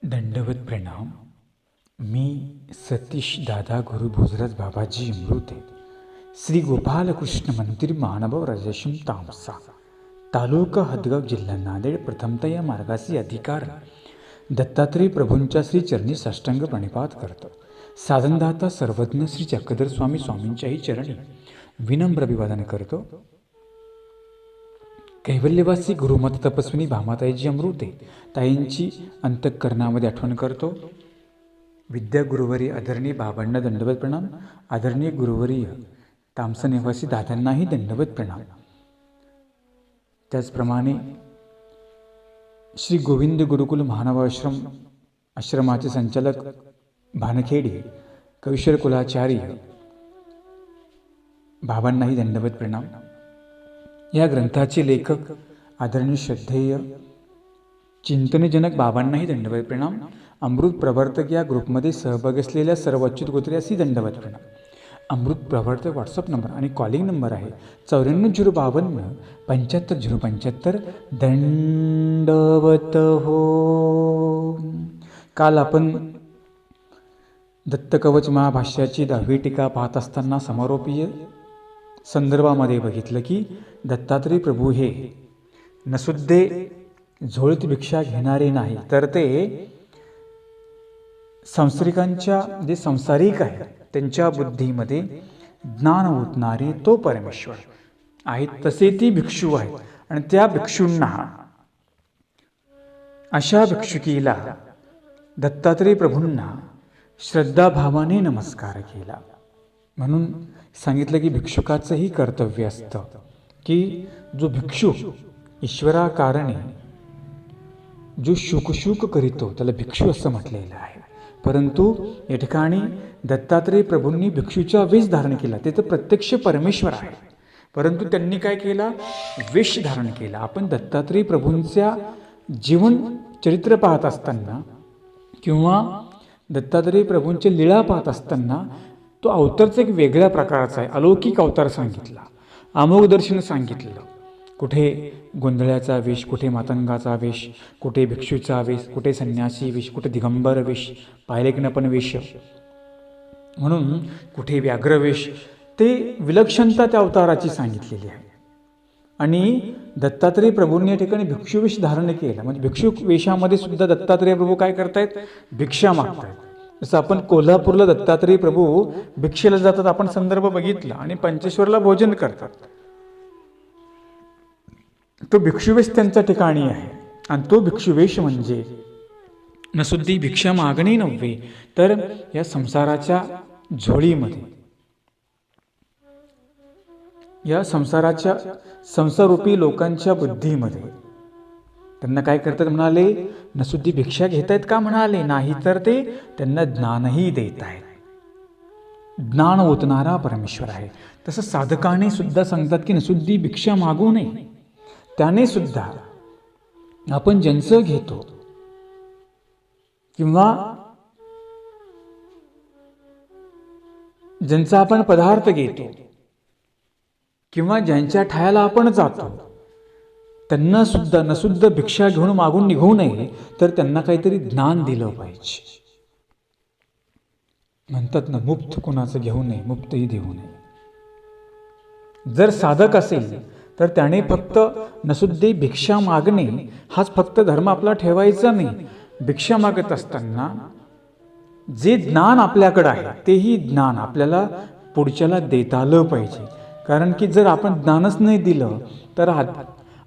दंडवत प्रणाम. मी सतीश दादा गुरु भोजराज बाबाजी अमृते श्री गोपालकृष्ण मंदिर मानव राजेशम तामसा तालुका हदगाव जिल्हा नांदेड. प्रथमतः या मार्गाचे अधिकार दत्तात्रय प्रभूंच्या श्री चरणी साष्टांग प्रणिपात करतो. साधनदाता सर्वज्ञ श्री चक्रधर स्वामी स्वामींच्याही चरणी विनम्र अभिवादन करतो. कैवल्यवासी गुरुमत तपस्विनी भामाताईजी अमृते ताईंची अंतःकरणामध्ये आठवण करतो. विद्या गुरुवरी आदरणीय बाबांना दंडवत प्रणाम. आदरणीय गुरुवरीय तामसा निवासी दादांनाही दंडवत प्रणाम. त्याचप्रमाणे श्री गोविंद गुरुकुल महानव आश्रमाचे संचालक भानखेडे कविश्वर कुलाचार्य बाबांनाही दंडवत प्रणाम. या ग्रंथाचे लेखक आदरणीय श्रद्धेय चिंतनजनक बाबांनाही दंडवत प्रणाम. अमृत प्रवर्तक या ग्रुपमध्ये सहभागी असलेल्या सर्व अच्युत गोत्र्यासही दंडवत प्रणाम. अमृत प्रवर्तक व्हॉट्सअप नंबर आणि कॉलिंग नंबर आहे 94 052 75 075. दंडवत हो. काल आपण दत्तकवच महाभाष्याची 10वी टीका पाहत असताना समारोपीय संदर्भामध्ये बघितलं की दत्तात्रय प्रभू हे नसुद्धे झोळीत भिक्षा घेणारे नाही, तर ते संसारिकांच्या जे संसारिक आहेत त्यांच्या बुद्धीमध्ये ज्ञान ओतणारे तो परमेश्वर आहेत. तसे ती भिक्षू आहेत आणि त्या भिक्षूंना अशा भिक्षुकीला दत्तात्रय प्रभूंना श्रद्धाभावाने नमस्कार केला. म्हणून सांगितलं की भिक्षुकाचंही कर्तव्य असतं की जो भिक्षुक ईश्वराकारणे जो शुकशुक करीतो त्याला भिक्षू असं म्हटलेलं आहे. परंतु या ठिकाणी दत्तात्रय प्रभूंनी भिक्षूचा वेश धारण केला. ते तर प्रत्यक्ष परमेश्वर आहे, परंतु त्यांनी काय केला, वेश धारण केला. आपण दत्तात्रय प्रभूंच्या जीवन चरित्र पाहत असताना किंवा दत्तात्रय प्रभूंचे लीळा पाहत असताना तो अवतारच एक वेगळ्या प्रकारचा आहे. अलौकिक अवतार सांगितला, अमोघ दर्शन सांगितलं. कुठे गोंधळ्याचा वेश, कुठे मातंगाचा वेश, कुठे भिक्षूचा वेश, कुठे संन्यासी वेश, कुठे दिगंबर वेश, पायलेकनपण वेश, म्हणून कुठे व्याघ्रवेश. ते विलक्षणता त्या अवताराची सांगितलेली आहे. आणि दत्तात्रय प्रभूंनी या ठिकाणी भिक्षुवेश धारण केला. म्हणजे भिक्षुक वेशामध्ये सुद्धा दत्तात्रय प्रभू काय करतायत, भिक्षा मागतायत. जसं आपण कोल्हापूरला दत्तात्रय प्रभू भिक्षेला जातात, आपण संदर्भ बघितला, आणि पंचेश्वरला भोजन करतात. तो भिक्षुवेश त्यांच्या ठिकाणी आहे. आणि तो भिक्षुवेश म्हणजे नसुद्धी भिक्षा मागणे नव्हे, तर या संसाराच्या झोळीमध्ये, या संसाराच्या संसारूपी लोकांच्या बुद्धीमध्ये त्यांना काय करतात म्हणाले, नसुद्धी भिक्षा घेतायत का म्हणाले, नाही तर ते त्यांना ज्ञानही देत आहेत. ज्ञान ओतणारा परमेश्वर आहे. तसं साधकाने सुद्धा सांगतात की नसुद्धी भिक्षा मागू नये. त्याने सुद्धा आपण ज्यांचं घेतो किंवा ज्यांचा आपण पदार्थ घेतो किंवा ज्यांच्या ठायाला आपण जातो त्यांना सुद्धा नसुद्धा भिक्षा घेऊन मागून निघू नये, तर त्यांना काहीतरी ज्ञान दिलं पाहिजे. म्हणतात ना, मुक्त कोणाचं घेऊ नये, मुक्तही देऊ नये. जर साधक असेल तर त्याने फक्त नसुद्धे भिक्षा मागणे हाच फक्त धर्म आपला ठेवायचा नाही. भिक्षा मागत असताना जे ज्ञान आपल्याकडं आहे तेही ज्ञान आपल्याला पुढच्याला देता आलं पाहिजे. कारण की जर आपण ज्ञानच नाही दिलं तर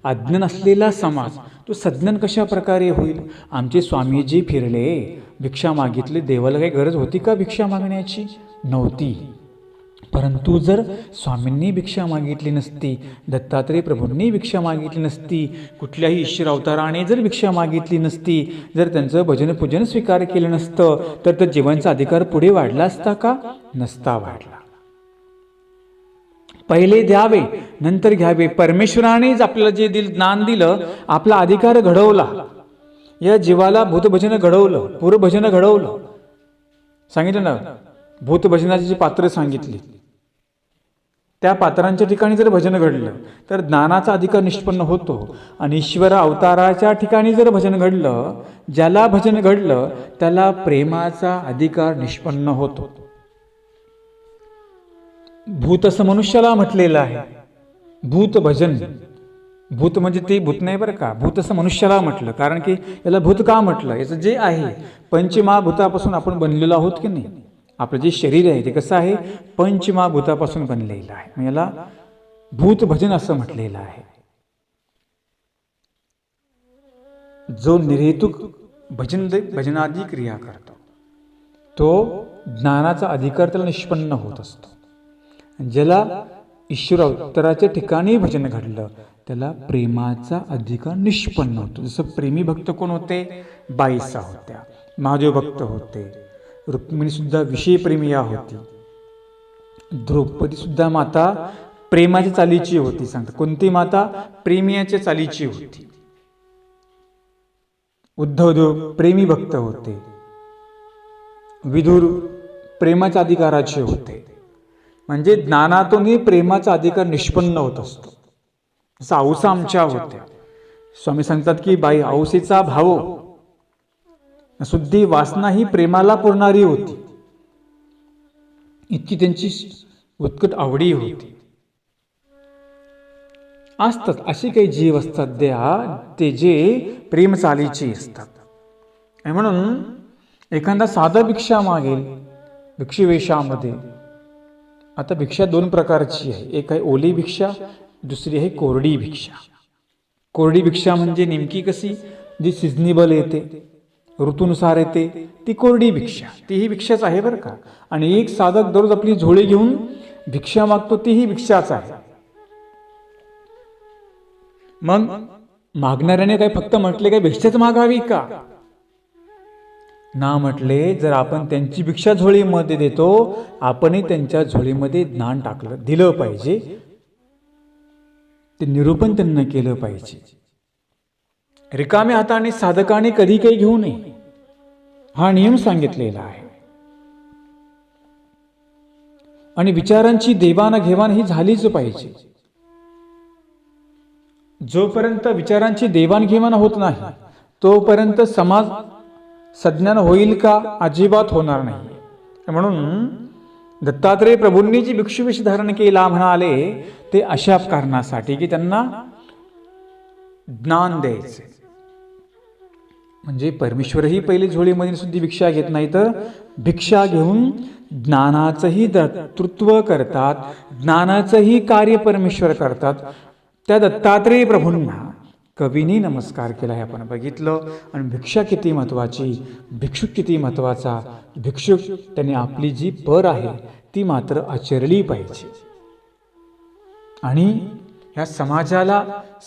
अज्ञान असलेला समाज तो सज्ञान कशा प्रकारे होईल. आमचे स्वामीजी फिरले, भिक्षा मागितली, देवाला काही गरज होती का भिक्षा मागण्याची, नव्हती. परंतु जर स्वामींनी भिक्षा मागितली नसती, दत्तात्रय प्रभूंनी भिक्षा मागितली नसती, कुठल्याही ईश्वर अवताराने जर भिक्षा मागितली नसती, जर त्यांचं भजन पूजन स्वीकार केलं नसतं, तर त्या जीवांचा अधिकार पुढे वाढला असता का, नसता वाढला. पहिले द्यावे नंतर घ्यावे. परमेश्वरानेच आपल्याला जे ज्ञान दिलं, आपला अधिकार घडवला, या जीवाला भूतभजन घडवलं, पूर्वभजन घडवलं. सांगितलं ना, भूतभजनाची जी पात्र सांगितली, त्या पात्रांच्या ठिकाणी जर भजन घडलं तर ज्ञानाचा अधिकार निष्पन्न होतो, आणि ईश्वर अवताराच्या ठिकाणी जर भजन घडलं, ज्याला भजन घडलं त्याला प्रेमाचा अधिकार निष्पन्न होतो. भूत असं मनुष्याला म्हटलेलं आहे. भूत भजन, भूत म्हणजे ते भूत नाही बरं का, भूत असं मनुष्याला म्हटलं. कारण की याला भूत का म्हटलं, याचं जे आहे पंचमहाभूतापासून आपण बनलेलो आहोत की नाही. आपलं जे शरीर आहे ते कसं आहे, पंचमहाभूतापासून बनलेलं आहे. मग याला भूत भजन असं म्हटलेलं आहे. जो निर्हेतुक भजनादी क्रिया करतो तो ज्ञानाचा अधिकार त्याला निष्पन्न होत असतो. ज्याला ईश्वर अवताराच्या ठिकाणी भजन घडलं त्याला प्रेमाचा अधिकार निष्पन्न होतो. जसं प्रेमी भक्त कोण होते, बाईसा होत्या, महादेव भक्त होते, रुक्मिणी सुद्धा विषयप्रेमी या होती, द्रौपदी सुद्धा माता प्रेमाच्या चालीची होती. सांगतात कोणती माता, प्रेमियाच्या चालीची होती. उद्धवदेव प्रेमी भक्त होते, विदुर प्रेमाच्या अधिकाराचे होते. म्हणजे ज्ञानातूनही प्रेमाचा अधिकार निष्पन्न होत असतो. जसं औसा आमच्या होत्या. स्वामी सांगतात की बाई औसेचा भाव शुद्धी वासना ही प्रेमाला पुरणारी होती, इतकी त्यांची उत्कट आवडी होती. असतात असे काही जीव असतात ते जे प्रेम चालीचे असतात. आणि म्हणून एखादा साधा भिक्षा मागेल भिक्षुवेशामध्ये. आता भिक्षा दोन प्रकारची आहे, एक आहे ओली भिक्षा, दुसरी आहे कोरडी भिक्षा. कोरडी भिक्षा म्हणजे नेमकी कशी, जी सिजनेबल येते, ऋतूनुसार येते, ती कोरडी भिक्षा. तीही भिक्षाच आहे बरं का. आणि एक साधक दररोज आपली झोळी घेऊन भिक्षा मागतो, तीही भिक्षाच आहे. मग मागणाऱ्याने काय फक्त म्हटले काय भिक्षाच मागावी का, ना म्हटले जर आपण त्यांची भिक्षा झोळीमध्ये देतो, आपणही त्यांच्या झोळीमध्ये ज्ञान दिलं पाहिजे, ते निरूपण त्यांना केलं पाहिजे. रिकाम्या हाताने साधकाने कधी काही घेऊ नये, हा नियम सांगितलेला आहे. आणि विचारांची देवाणघेवाण ही झालीच पाहिजे. जोपर्यंत विचारांची देवाणघेवाण होत नाही तोपर्यंत समाज सज्ञान होईल का, अजिबात होणार नाही. म्हणून दत्तात्रेय प्रभूंनी जी भिक्षुवेश धारण केला म्हणाले ते अशा कारणासाठी की त्यांना ज्ञान द्यायचे. म्हणजे परमेश्वरही पहिले झोळीमध्ये सुद्धा भिक्षा घेत नाही, तर भिक्षा घेऊन ज्ञानाचंही दातृत्व करतात, ज्ञानाचंही कार्य परमेश्वर करतात. त्या दत्तात्रेय प्रभूंना कवीने नमस्कार केला हे आपण बघितलं. आणि भिक्षा किती महत्वाची, भिक्षुक किती महत्वाचा. भिक्षुक त्याने आपली जी पर आहे ती मात्र आचरली पाहिजे. आणि या समाजाला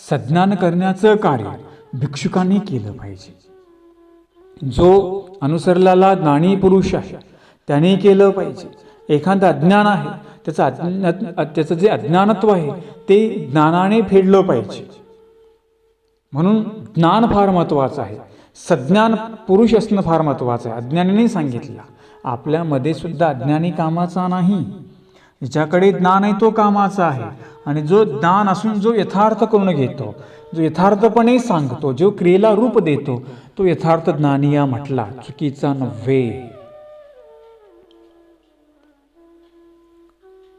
सज्ञान करण्याचं कार्य भिक्षुकांनी केलं पाहिजे. जो अनुसरलेला ज्ञानी पुरुष आहे त्याने केलं पाहिजे. एखादं अज्ञान आहे त्याचं जे अज्ञानत्व आहे ते ज्ञानाने फेडलं पाहिजे. म्हणून ज्ञान फार महत्वाचं आहे. सज्ञान पुरुष असणं फार महत्वाचं आहे. अज्ञानीने सांगितलं आपल्यामध्ये सुद्धा अज्ञानी कामाचा नाही, ज्याच्याकडे ज्ञान आहे तो कामाचा आहे. आणि जो ज्ञान असून जो यथार्थ करून घेतो, जो यथार्थपणे सांगतो, जो क्रियेला रूप देतो, तो यथार्थ ज्ञानी या म्हटला, चुकीचा नव्हे.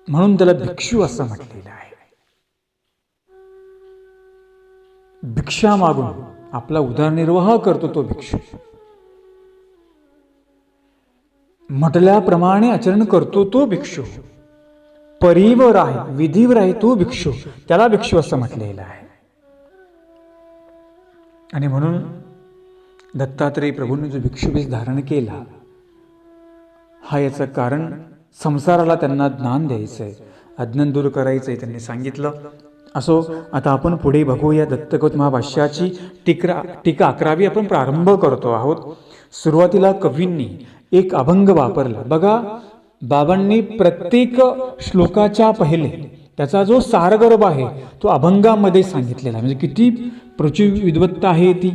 म्हणून त्याला भिक्षू असं म्हटलेलं आहे. भिक्षा मागून आपला उदरनिर्वाह करतो तो भिक्षू. म्हटल्याप्रमाणे आचरण करतो तो भिक्षू. परीवर आहे, विधीवर आहे तो भिक्षू, त्याला भिक्षू असं म्हटलेलं आहे. आणि म्हणून दत्तात्रेय प्रभूंनी जो भिक्षुवेश धारण केला हा याचं कारण संसाराला त्यांना ज्ञान द्यायचंय, अज्ञान दूर करायचंय त्यांनी सांगितलं. असो, आता आपण पुढे बघूया दत्तगोत महाभाष्याची टीका 11वी आपण प्रारंभ करतो आहोत. सुरुवातीला कवींनी एक अभंग वापरला बघा. बाबांनी प्रत्येक श्लोकाच्या पहिले त्याचा जो सारगर्भ आहे तो अभंगामध्ये सांगितलेला, म्हणजे किती प्रचुर विद्वत्ता आहे ती.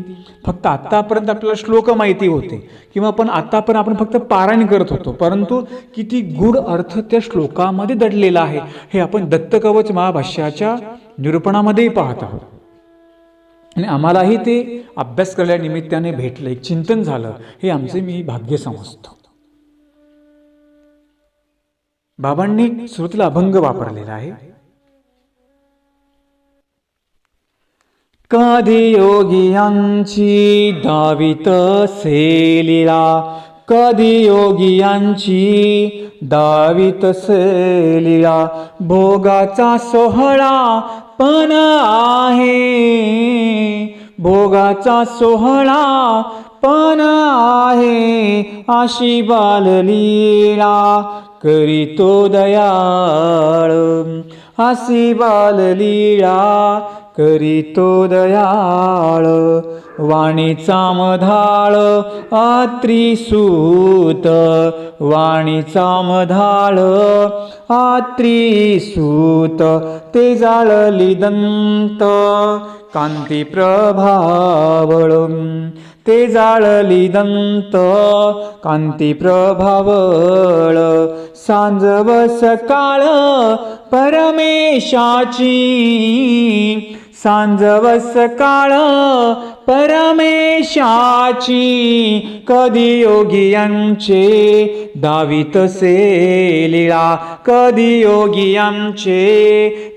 फक्त आत्तापर्यंत आपल्याला श्लोक माहिती होते किंवा आपण आपण फक्त पारायण करत होतो, परंतु किती गूढ अर्थ त्या श्लोकामध्ये दडलेला आहे हे आपण दत्तकवच महाभाष्याच्या निरूपणामध्येही पाहत आहोत. आणि आम्हालाही ते अभ्यास करण्यानिमित्ताने भेटलं, एक चिंतन झालं, हे आमचे मी भाग्य समजतो. बाबांनी सुरुवातीला अभंग वापरलेला आहे. कधी योगियांची दावित लीला, कधी योगियांची दावित लीला, भोगाचा सोहळा पण आहे, भोगाचा सोहळा पण आहे, अशी बाललीला करीतो दयाळ, अशी बाललीला करीतो दयाळ. वाणीचा मधाळ आत्रिसूत, वाणीचा मधाळ आत्रिसूत, ते जाळली दंत कांती प्रभावळ, ते जाळली दंत कांती प्रभावळ. सांज व सकाळ परमेशाची, सांज व सकाळ परमेशाची, कधी योगियांचे दावितसे लीळा, कधी योगियांचे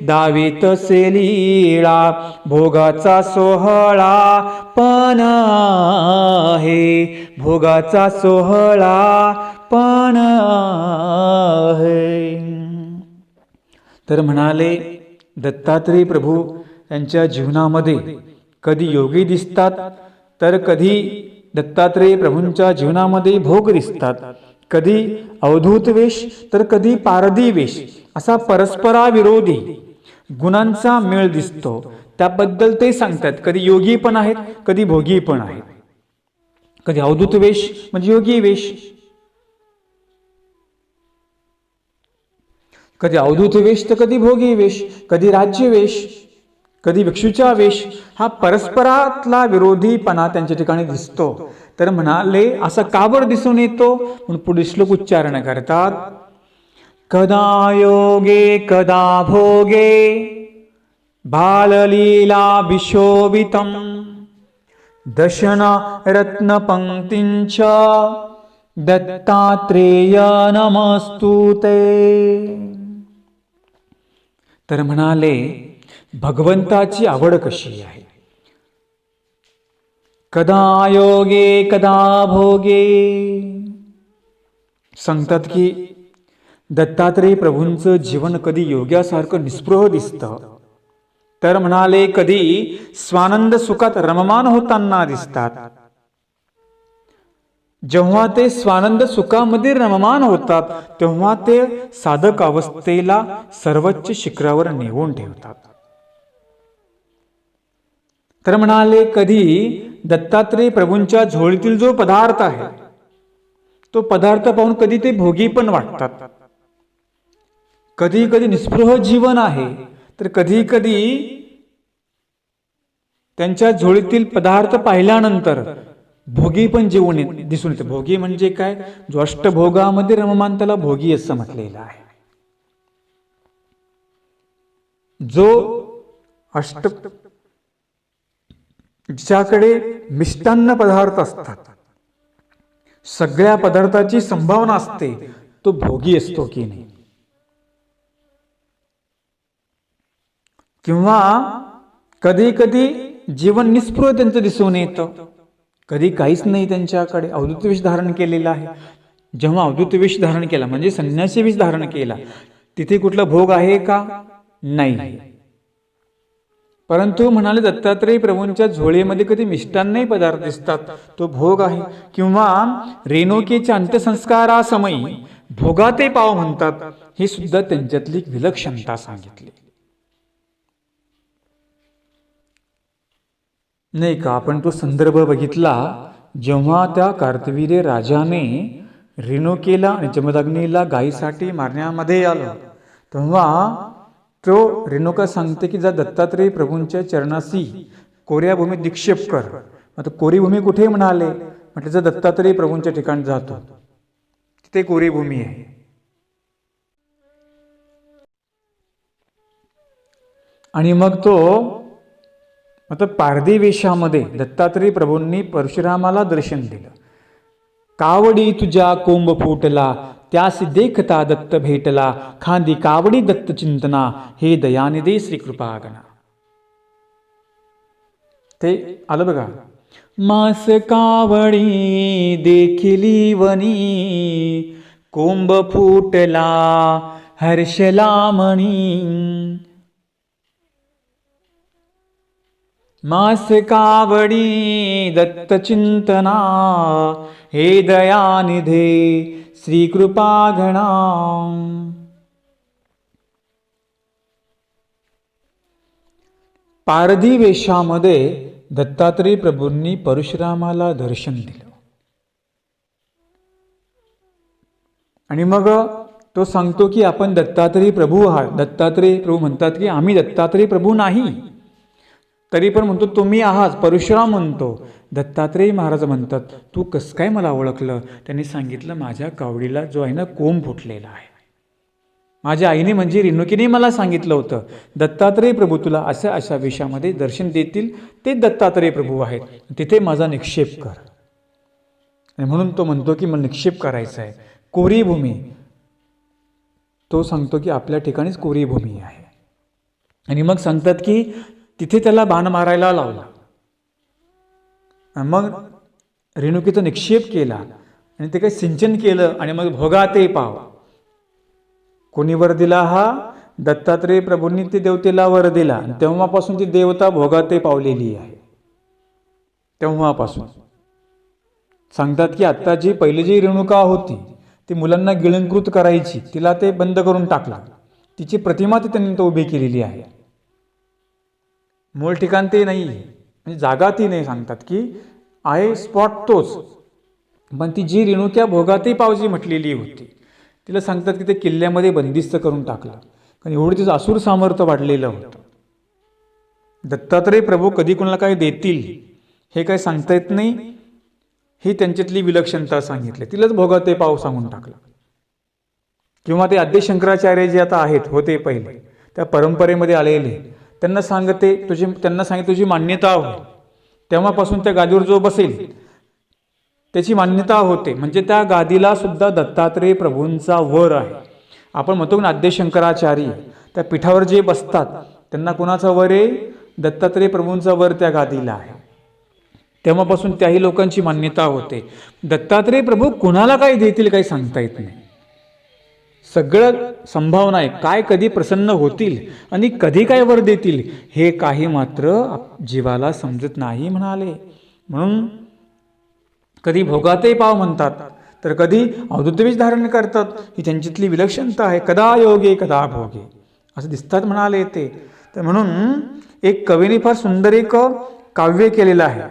दावितसे लीळा, भोगाचा सोहळा पण आहे, भोगाचा सोहळा पण आहे. तर म्हणाले दत्तात्रेय प्रभू यांच्या जीवनामध्ये कधी योगी दिसतात, तर कधी दत्तात्रेय प्रभूंच्या जीवनामध्ये भोग दिसतात, कधी अवधूत वेश तर कधी पारधी वेश, असा परस्पराविरोधी गुणांचा मेळ दिसतो. त्याबद्दल ते सांगतात, कधी योगी पण आहेत, कधी भोगी पण आहेत. कधी अवधूत वेश म्हणजे योगी वेश, कधी अवधूत वेश तर कधी भोगी वेश, कधी राज्य वेश, कधी भिक्षूचा वेश. हा परस्परातला विरोधीपणा त्यांच्या ठिकाणी दिसतो. तर म्हणाले असा का बरं दिसून येतो, म्हणून पुढे श्लोक उच्चारण करतात. कदा योगे कदा भोगे बाललीला विशोभितम, दशन रत्न पंक्तींच दत्तात्रेय नमस्तुते. तर म्हणाले भगवंताची आवड कशी आहे. कदा योगे कदा भोगे, सांगतात की दत्तात्रेय प्रभूंचं जीवन कधी योग्यासारखं निस्पृह दिसतं, तर म्हणाले कधी स्वानंद सुखात रममान होताना दिसतात. जेव्हा ते स्वानंद सुखामध्ये रममान होतात तेव्हा ते साधक अवस्थेला सर्वोच्च शिखरावर नेऊन ठेवतात. तर म्हणाले कधी दत्तात्रेय प्रभूंच्या झोळीतील जो पदार्थ आहे तो पदार्थ पाहून कधी ते भोगी पण वाटतात, कधी कधी निस्पृह जीवन आहे, तर कधी कधी त्यांच्या झोळीतील पदार्थ पाहिल्यानंतर भोगी पण जीवन दिसून येते. भोगी म्हणजे काय, जो अष्टभोगामध्ये रममान त्याला भोगी असं म्हटलेलं आहे. जो ज्याच्याकडे मिष्टान्न पदार्थ असतात, सगळ्या पदार्थाची संभावना असते, तो भोगी असतो की नाही. किंवा कधी कधी जीवन निस्पृह त्यांचं दिसून येतं, कधी काहीच नाही त्यांच्याकडे. अवधूत वेश धारण केलेला आहे. जेव्हा अवधूत वेश धारण केला म्हणजे संन्यासी वेश धारण केला, तिथे कुठला भोग आहे का, नाही. परंतु म्हणाले दत्तात्रेय प्रभूंच्या झोळीमध्ये कधी मिष्टान्नही पदार्थ दिसतात, तो भोग आहे. किंवा रेणुकेच्या अंत्यसंस्कारासमयी भोगाते पाव म्हणतात, ही सुद्धा त्यांच्यातली विलक्षणता सांगितली नाही का. आपण तो संदर्भ बघितला, जेव्हा त्या कार्तवीर्य राजाने रेणुकेला आणि जमदग्नीला गायीसाठी मारण्यामध्ये आलं, तेव्हा तो रेणुका सांगते की जा दत्तात्रेय प्रभूंच्या चरणाशी कोऱ्या भूमीत निक्षेप कर. आता कोरी भूमी कुठे म्हणाले? म्हटलं जर दत्तात्रेय प्रभूंच्या ठिकाणी जातो तिथे कोरी भूमी आहे. आणि मग तो आता पारधी वेशामध्ये दत्तात्रेय प्रभूंनी परशुरामाला दर्शन दिलं. कावडी तुझ्या कोंब फुटला, त्यास देखता दत्त भेटला, खांदी कावडी दत्त चिंतना, हे दयानिधी श्री कृपागणा. ते आलं बघा. मास कावडी देखिली वनी, कोंब फुटला हर्षला मणी. मास कावडी दत्त चिंतना, हे दयानिधे श्री कृपागणा. पारधी वेशामध्ये दत्तात्रेय प्रभूंनी परशुरामाला दर्शन दिलं. आणि मग तो सांगतो की आपण दत्तात्रेय प्रभू आहात. दत्तात्रेय प्रभू म्हणतात की आम्ही दत्तात्रेय प्रभू नाही. तरी पण म्हणतो तुम्ही आहात. परशुराम म्हणतो. दत्तात्रेय महाराज म्हणतात तू कसं काय मला ओळखलं? त्यांनी सांगितलं माझ्या कावडीला जो आहे ना कोंब फुटलेला आहे. माझ्या आईने म्हणजे रेणुकीने मला सांगितलं होतं दत्तात्रेय प्रभू तुला अशा अशा वेशामध्ये दर्शन देतील, ते दत्तात्रेय प्रभू आहेत, तिथे माझा निक्षेप कर. आणि म्हणून तो म्हणतो की मला निक्षेप करायचा आहे. कोरी भूमी, तो सांगतो की आपल्या ठिकाणीच कोरी भूमी आहे. आणि मग सांगतात की तिथे त्याला बाण मारायला लावला. मग रेणुकीचा निक्षेप केला आणि ते काही सिंचन केलं. आणि मग भोगा ते पाव. कोणी वर दिला? हा दत्तात्रेय प्रभूंनी ते देवतेला वर दिला. आणि तेव्हापासून ती देवता भोगाते पावलेली आहे. तेव्हापासून सांगतात की आता जी पहिली जी रेणुका होती ती मुलांना गिळंकृत करायची, तिला ते बंद करून टाकला. तिची प्रतिमा ती त्यांनी उभी केलेली आहे. मूळ ठिकाण ते नाही, म्हणजे जागा ती नाही. सांगतात की आहे स्पॉट तोच, पण ती जी रेणुक्या भोगाती पावजी म्हटलेली होती तिला सांगतात की ते किल्ल्यामध्ये बंदिस्त करून टाकलं. कारण एवढं तिचं असुर सामर्थ्य वाढलेलं होतं. दत्तात्रेय प्रभू कधी कोणाला काय देतील हे काय सांगता येत नाही. ही त्यांच्यातली विलक्षणता सांगितली. तिलाच भोगाते पाव सांगून टाकलं. किंवा ते आद्य शंकराचार्य जे आता आहेत होते पहिले त्या परंपरेमध्ये आलेले, त्यांना सांगितलं तुझी मान्यता होईल. तेव्हापासून त्या गादीवर जो बसेल त्याची मान्यता होते. म्हणजे त्या गादीला सुद्धा दत्तात्रेय प्रभूंचा वर आहे. आपण म्हणतो ना आद्य शंकराचार्य त्या पीठावर जे बसतात त्यांना कोणाचा वर आहे? दत्तात्रेय प्रभूंचा वर त्या गादीला आहे. तेव्हापासून त्याही लोकांची मान्यता होते. दत्तात्रेय प्रभू कुणाला काय देतील काही सांगता येत नाही. सगळं संभावना आहे. काय कधी प्रसन्न होतील आणि कधी काय वर देतील हे काही मात्र जीवाला समजत नाही म्हणाले. म्हणून कधी भोगाते पाव म्हणतात तर कधी अवधूत वेश धारण करतात. ही त्यांच्यातली विलक्षणता आहे. कदा योगे कदा भोगे असं दिसतात म्हणाले ते. तर म्हणून एक कवीने फार सुंदर एक काव्य केलेलं आहे.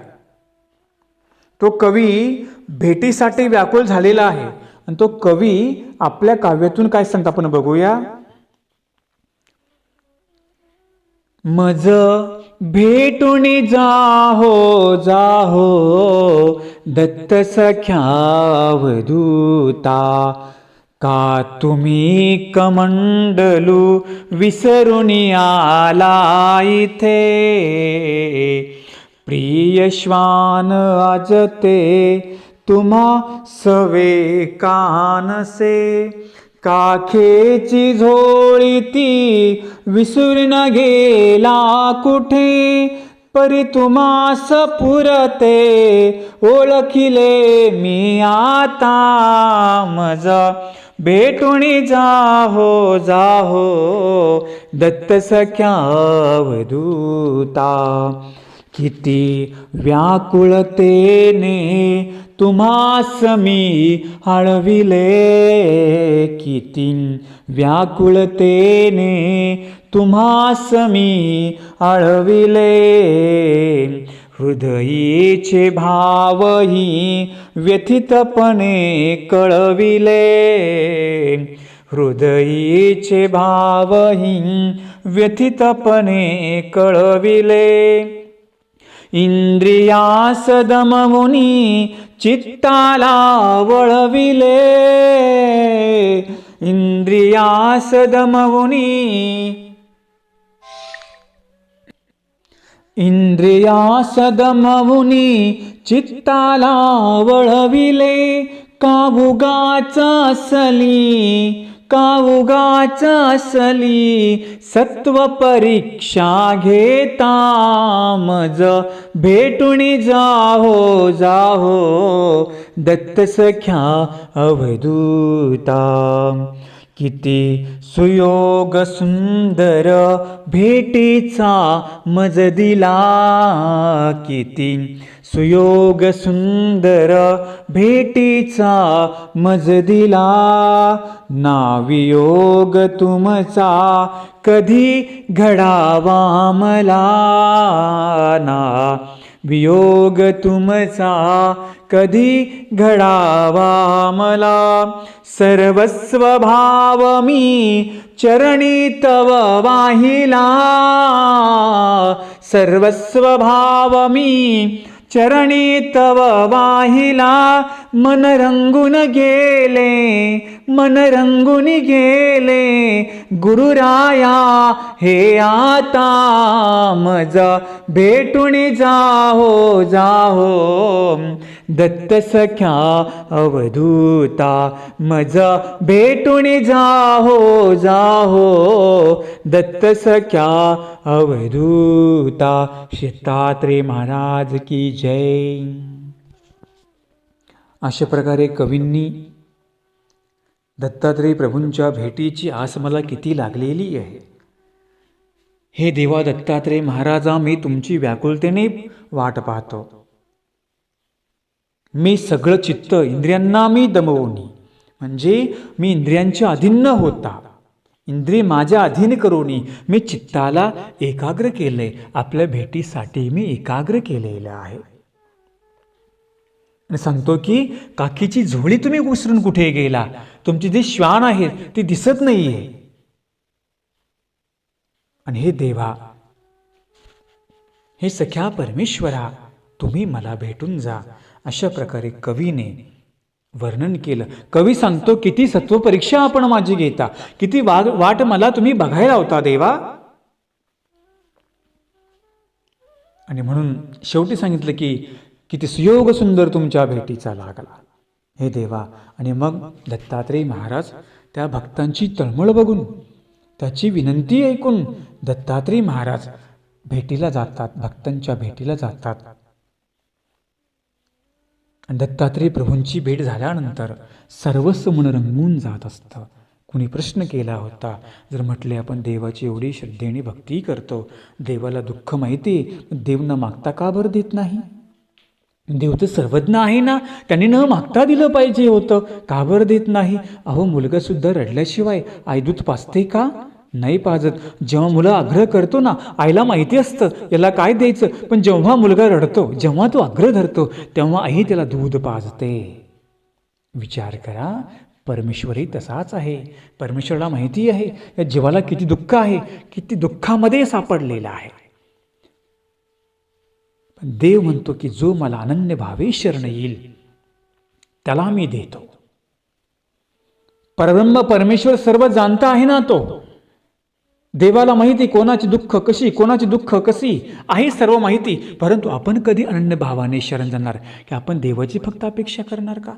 तो कवी भेटीसाठी व्याकुळ झालेला आहे. आणि तो कवी आपल्या काव्यातून काय सांगतो आपण बघूया. मज भेटून जाहो जाहो दत्त सख्या वधूता, का तुम्ही कमंडलू विसरून आला इथे. प्रिय श्वान आजते तुम्हा सवे कानसे, काखेची झोळी ती विसरून गेला कुठे. परी तुम्हास पुरते ओळखिले मी आता. मज भेटून जाहो जाहो दत्त सख्या वधूता, किती व्याकुळतेने तुम्हास मी हळविले. किती व्याकुळतेने तुम्हास मी हळविले. हृदयीचे भावही व्यथितपणे कळविले. हृदयीचे भावही व्यथितपणे कळविले. इंद्रियास दमवुनी चित्ताला वळविले. इंद्रियास दमवुनी, इंद्रियास दमवुनी चित्ताला वळविले. कावुगाच असली, कावुगाच असली सत्व परीक्षा घेता. मज भेटुनी जाहो जाहो दत्त सख्या अवधूता. किती सुयोग सुंदर भेटीचा मज दिला. किती सुयोग सुंदर भेटीचा मज दिला. ना वियोग तुमचा कधी घडावा मला. ना वियोग तुमचा कधी घडावा मला. सर्वस्व भाव मी चरणी तव वाहिला. सर्वस्व भाव मी चरणी तव वाहिला. मन रंगून गेले, मन रंगून गेले गुरुराया हे आता. मज भेटून जाहो जाहो दत्त सख्या अवधूता. मज भेटून जाहो जाहो दत्त सख्या अवधूता. दत्तात्रेय महाराज की जय. अशा प्रकारे कवींनी दत्तात्रेय प्रभूंच्या भेटीची आस मला किती लागलेली आहे. हे देवा दत्तात्रेय महाराजा, मी तुमची व्याकुलतेने वाट पाहतो. मी सगळं चित्त इंद्रियांना मी दमवूनी, म्हणजे मी इंद्रियांच्या अधीन न होता, इंद्रिय माझ्या अधीन करूनी मी चित्ताला एकाग्र केलंय. आपल्या भेटीसाठी मी एकाग्र केलेलं आहे. आणि सांगतो की काकीची झोळी तुम्ही विसरून कुठे गेला. तुमची जी श्वान आहे ती दिसत नाहीये. आणि हे देवा, हे सख्या परमेश्वरा, तुम्ही मला भेटून जा. अशा प्रकारे कवीने वर्णन केलं. कवी सांगतो, किती सत्व परीक्षा आपण माझी घेता, किती वाट मला तुम्ही बघायला होता देवा. आणि म्हणून शेवटी सांगितलं की किती सुयोग सुंदर तुमच्या भेटीचा लागला हे देवा. आणि मग दत्तात्रेय महाराज त्या भक्तांची तळमळ बघून, त्याची विनंती ऐकून दत्तात्रेय महाराज भेटीला जातात, भक्तांच्या भेटीला जातात. दत्तात्रेय प्रभूंची भेट झाल्यानंतर सर्वस्व मन रंगून जात असतं. कुणी प्रश्न केला होता, जर म्हटले आपण देवाची एवढी श्रद्धेने भक्ती करतो, देवाला दुःख माहिती, देव न मागता का बरं देत नाही? देव तर सर्वज्ञ आहे ना, त्यांनी न मागता दिलं पाहिजे होतं, का बरं देत नाही? अहो, मुलगा सुद्धा रडल्याशिवाय आई दूध पाजते का? नाही पाजत. जेव्हा मुलं आग्रह करतो ना, आईला माहिती असतं याला काय द्यायचं, पण जेव्हा मुलगा रडतो, जेव्हा तो आग्रह धरतो, तेव्हा आई त्याला दूध पाजते. विचार करा, परमेश्वरही तसाच आहे. परमेश्वराला माहिती आहे या जीवाला किती दुःख आहे, किती दुःखामध्ये सापडलेला आहे. पण देव म्हणतो की जो मला अनन्य भावे शरण येईल त्याला मी देतो. परब्रह्म परमेश्वर सर्व जाणता आहे ना तो. देवाला माहिती कोणाची दुःख कशी, कोणाची दुःख कशी आहे, सर्व माहिती. परंतु आपण कधी अनन्य भावाने शरण जाणार, की आपण देवाची फक्त अपेक्षा करणार का?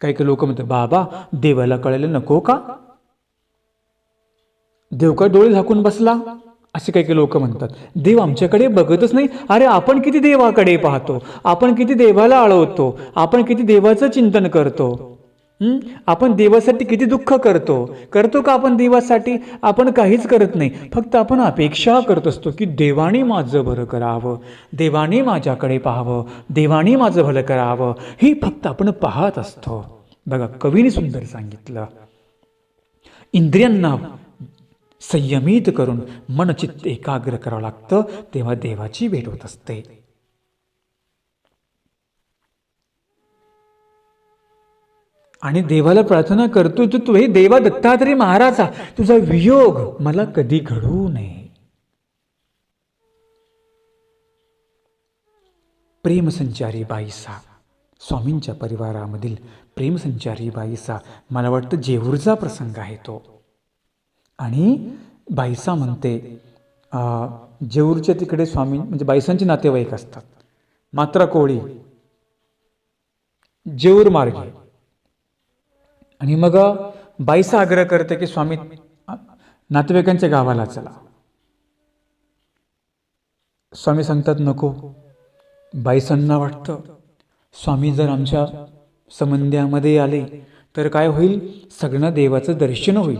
काही काही लोक म्हणतात, बाबा देवाला कळायला नको का? देव का डोळे झाकून बसला? असे काही काही लोक म्हणतात. देव आमच्याकडे बघतच नाही. अरे आपण किती देवाकडे पाहतो, आपण किती देवाला आळवतो, आपण किती देवाचं चिंतन करतो, आपण देवासाठी किती दुःख करतो का आपण देवासाठी? आपण काहीच करत नाही. फक्त आपण अपेक्षा करत असतो की देवाने माझं बरं करावं, देवाने माझ्याकडे पाहावं, देवाने माझं भलं करावं, हे फक्त आपण पाहत असतो. बघा, कवीने सुंदर सांगितलं, इंद्रियांना संयमित करून मन चित्त एकाग्र करावं लागतं, तेव्हा देवाची भेट होत असते. आणि देवाला प्रार्थना करतो, तू हे देवा दत्तात्रेय महाराजा, तुझा वियोग मला कधी घडू नये. प्रेमसंचारी बाईसा, स्वामींच्या परिवारामधील प्रेमसंचारी बाईसा, मला वाटतं जेऊरचा प्रसंग आहे तो. आणि बाईसा म्हणते, जेऊरच्या तिकडे स्वामी म्हणजे बाईसांचे नातेवाईक असतात, मात्रा कोळी, जेऊर मार्गे. आणि मग बाईसा आग्रह करते की स्वामी नातेवाईकांच्या गावाला चला. स्वामी सांगतात नको. बाईसांना वाटतं स्वामी जर आमच्या संबंधामध्ये आले तर काय होईल, सगळ्यांना देवाचं दर्शन होईल.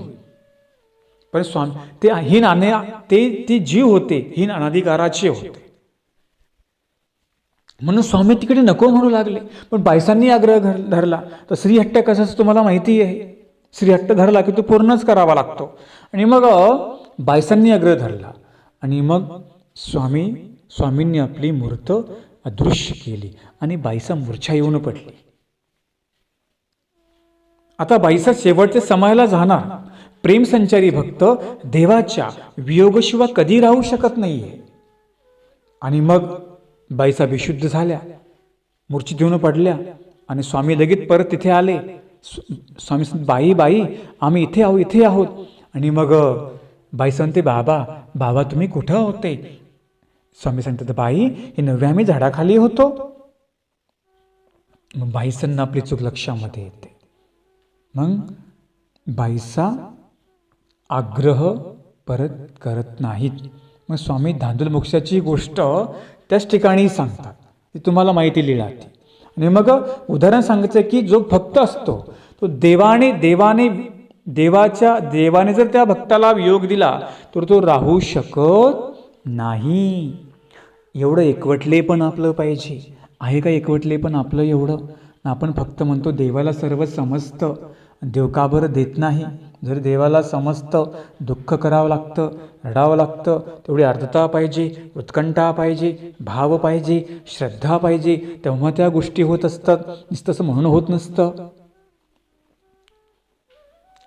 पण स्वामी ती जीव होते, ही अनाधिकाराचे होते, म्हणून स्वामी तिकडे नको म्हणू लागले. पण बाईसांनी आग्रह धरला. तर श्रीहट्ट कसं तुम्हाला माहिती आहे, श्रीहट्ट धरला की तो पूर्णच करावा लागतो. आणि मग बाईसांनी आग्रह धरला आणि मग स्वामींनी आपली मूर्त अदृश्य केली आणि बाईसा मूर्छा येऊन पडली. आता बाईसा शेवटच्या समायला जाणार. प्रेमसंचारी भक्त देवाच्या वियोगाशिवाय कधी राहू शकत नाहीये. आणि मग बाईसा बेशुद्ध झाल्या, मूर्छित येऊन पडल्या. आणि स्वामी लगेच परत तिथे आले. स्वामी बाई बाई आम्ही इथे आहोत. आणि मग बाई सांगते, बाबा तुम्ही कुठं होते. स्वामी सांगतात, बाई हे नव्या आम्ही झाडाखाली होतो. मग बाईसांना आपली चूक लक्षामध्ये येते. मग बाईसा आग्रह परत करत नाहीत. मग स्वामी धांदूल मोक्षाची गोष्ट त्याच ठिकाणी सांगतात, ती तुम्हाला माहिती लिहिली. आणि मग उदाहरण सांगायचं की जो भक्त असतो तो देवाने जर त्या भक्ताला वियोग दिला तर तो राहू शकत नाही. एवढं एकवटले पण आपलं पाहिजे. आहे का एकवटले पण आपलं एवढं. आपण फक्त म्हणतो देवाला सर्व समजतं, देव का बरं देत नाही. जर देवाला समजतं, दुःख करावं लागतं, रडावं लागतं, तेवढी आर्द्रता पाहिजे, उत्कंठा पाहिजे, भाव पाहिजे, श्रद्धा पाहिजे, तेव्हा त्या गोष्टी होत असतात. तसं म्हणून होत नसतं.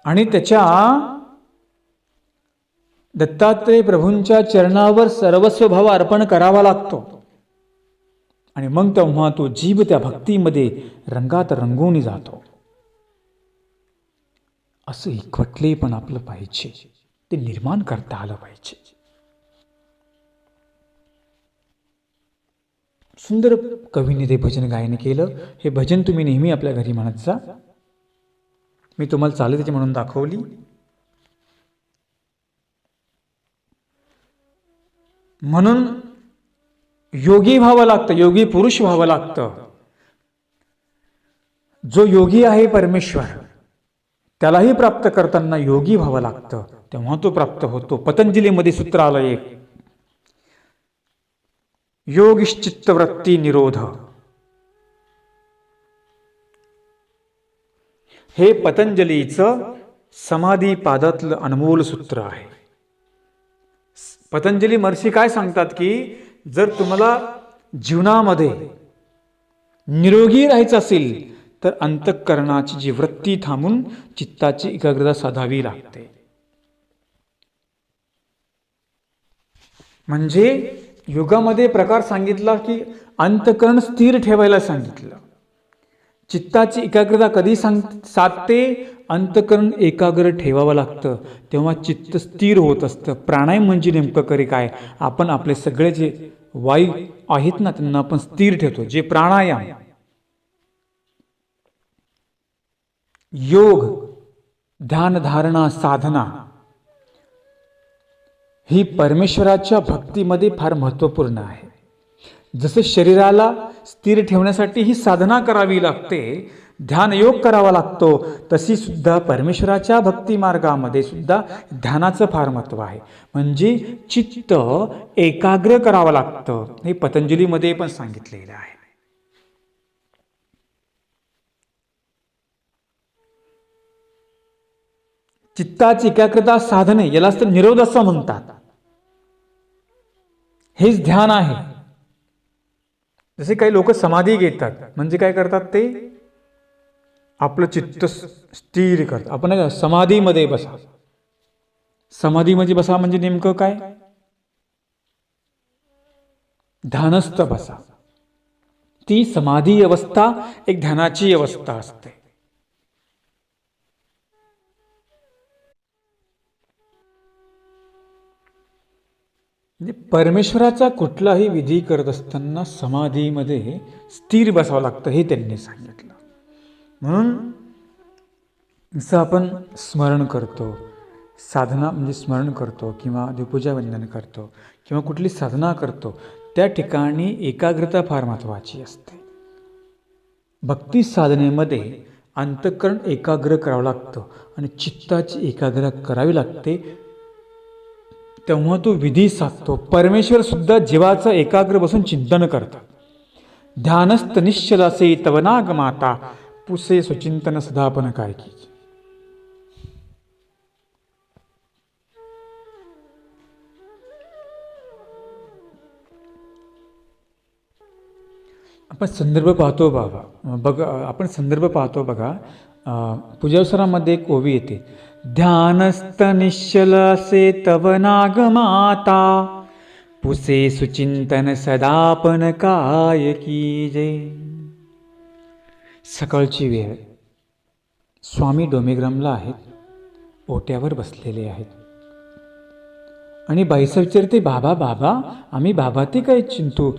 आणि त्याच्या दत्तात्रेय प्रभूंच्या चरणावर सर्वस्व भाव अर्पण करावा लागतो. आणि मग तेव्हा तो जीव त्या भक्तीमध्ये रंगात रंगून जातो. असं एकवटले पण आपलं पाहिजे, ते निर्माण करता आलं पाहिजे. सुंदर कवीने ते भजन गायन केलं. हे भजन तुम्ही नेहमी आपल्या घरी म्हणत जा. मी तुम्हाला चालू त्याची म्हणून दाखवली. म्हणून योगी व्हावं लागतं, योगी पुरुष व्हावं लागतं. जो योगी आहे परमेश्वर, त्यालाही प्राप्त करताना योगी व्हावं लागतं, तेव्हा तो प्राप्त होतो. पतंजलीमध्ये सूत्र आलं एक, योगिश्चित्तवृत्ती निरोध. हे पतंजलीचं समाधी पादातलं अनमोल सूत्र आहे. पतंजली महर्षी काय सांगतात की जर तुम्हाला जीवनामध्ये निरोगी राहायचं असेल तर अंतःकरणाची जी वृत्ती थांबून चित्ताची एकाग्रता साधावी लागते. म्हणजे योगामध्ये प्रकार सांगितला की अंतःकरण स्थिर ठेवायला सांगितलं. चित्ताची एकाग्रता कधी साधते, अंतःकरण एकाग्र ठेवावं लागतं, तेव्हा चित्त स्थिर होत असतं. प्राणायाम म्हणजे नेमकं करे काय, आपण आपले सगळे जे वायू आहेत ना त्यांना आपण स्थिर ठेवतो. जे प्राणायाम, योग, ध्यान, धारणा, साधना ही परमेश्वराच्या भक्तीमध्ये फार महत्त्वपूर्ण आहे. जसं शरीराला स्थिर ठेवण्यासाठी ही साधना करावी लागते, ध्यान योग करावा लागतो, तशी सुद्धा परमेश्वराच्या भक्ती मार्गामध्ये सुद्धा ध्यानाचं फार महत्त्व आहे. म्हणजे चित्त एकाग्र करावं लागतं. हे पतंजलीमध्ये पण सांगितलेलं आहे. चित्ताची एकाग्रता साधने यालाच तर निरोध असं म्हणतात. हेच ध्यान आहे. जसे काही लोक समाधी घेतात, म्हणजे काय करतात, ते आपलं चित्त स्थिर करतात. आपण समाधीमध्ये बसा. समाधीमध्ये बसा म्हणजे नेमकं काय, ध्यानस्थ बसा. ती समाधी अवस्था एक ध्यानाची अवस्था असते. म्हणजे परमेश्वराचा कुठलाही विधी करत असताना समाधीमध्ये स्थिर बसावं लागतं हे त्यांनी सांगितलं. म्हणून जसं आपण स्मरण करतो, साधना म्हणजे स्मरण करतो किंवा देवपूजा वंदन करतो किंवा कुठली साधना करतो, त्या ठिकाणी एकाग्रता फार महत्त्वाची असते. भक्ती साधनेमध्ये अंतःकरण एकाग्र करावं लागतं आणि चित्ताची एकाग्रता करावी लागते, तेव्हा तो विधी साधतो. परमेश्वर सुद्धा जीवाचं एकाग्र बसून चिंतन करतात. ध्यानस्थ निश्चलासे तवनाग माता पुसे सुचिंतन सदापन काय की. आपण संदर्भ पाहतो आपण संदर्भ पाहतो बघा. पूजावसरामध्ये एक ओवी येते, ध्यानस्थ निश्चल असे तव नागमाता पुसे सुचिंतन सदापन काय कीजे. सकाळची वेळ, स्वामी डोमेग्रामला आहेत, ओट्यावर बसलेले आहेत आणि बाईसा विचारते, बाबा आम्ही बाबा ते काय चिंतू.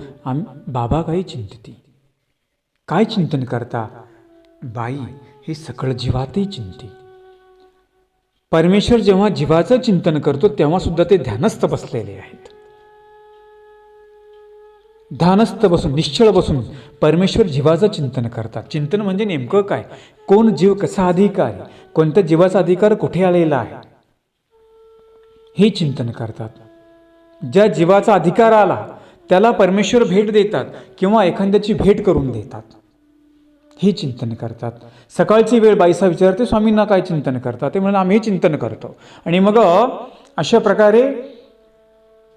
बाबा काही चिंतती, काय चिंतन करता. बाई हे सकळ जीवातही चिंते. परमेश्वर जेव्हा जीवाचं चिंतन करतो तेव्हा सुद्धा ते ध्यानस्थ बसलेले आहेत. ध्यानस्थ बसून निश्चळ बसून परमेश्वर जीवाचं चिंतन करतात. चिंतन म्हणजे नेमकं काय, कोण जीव कसा अधिकार, कोणत्या जीवाचा अधिकार कुठे आलेला आहे हे चिंतन करतात. ज्या जीवाचा अधिकार आला त्याला परमेश्वर भेट देतात किंवा एखाद्याची भेट करून देतात, हे चिंतन करतात. सकाळची वेळ बाईसा विचारते, स्वामींना काय चिंतन करतात. ते म्हणून आम्ही चिंतन करतो. आणि मग अशा प्रकारे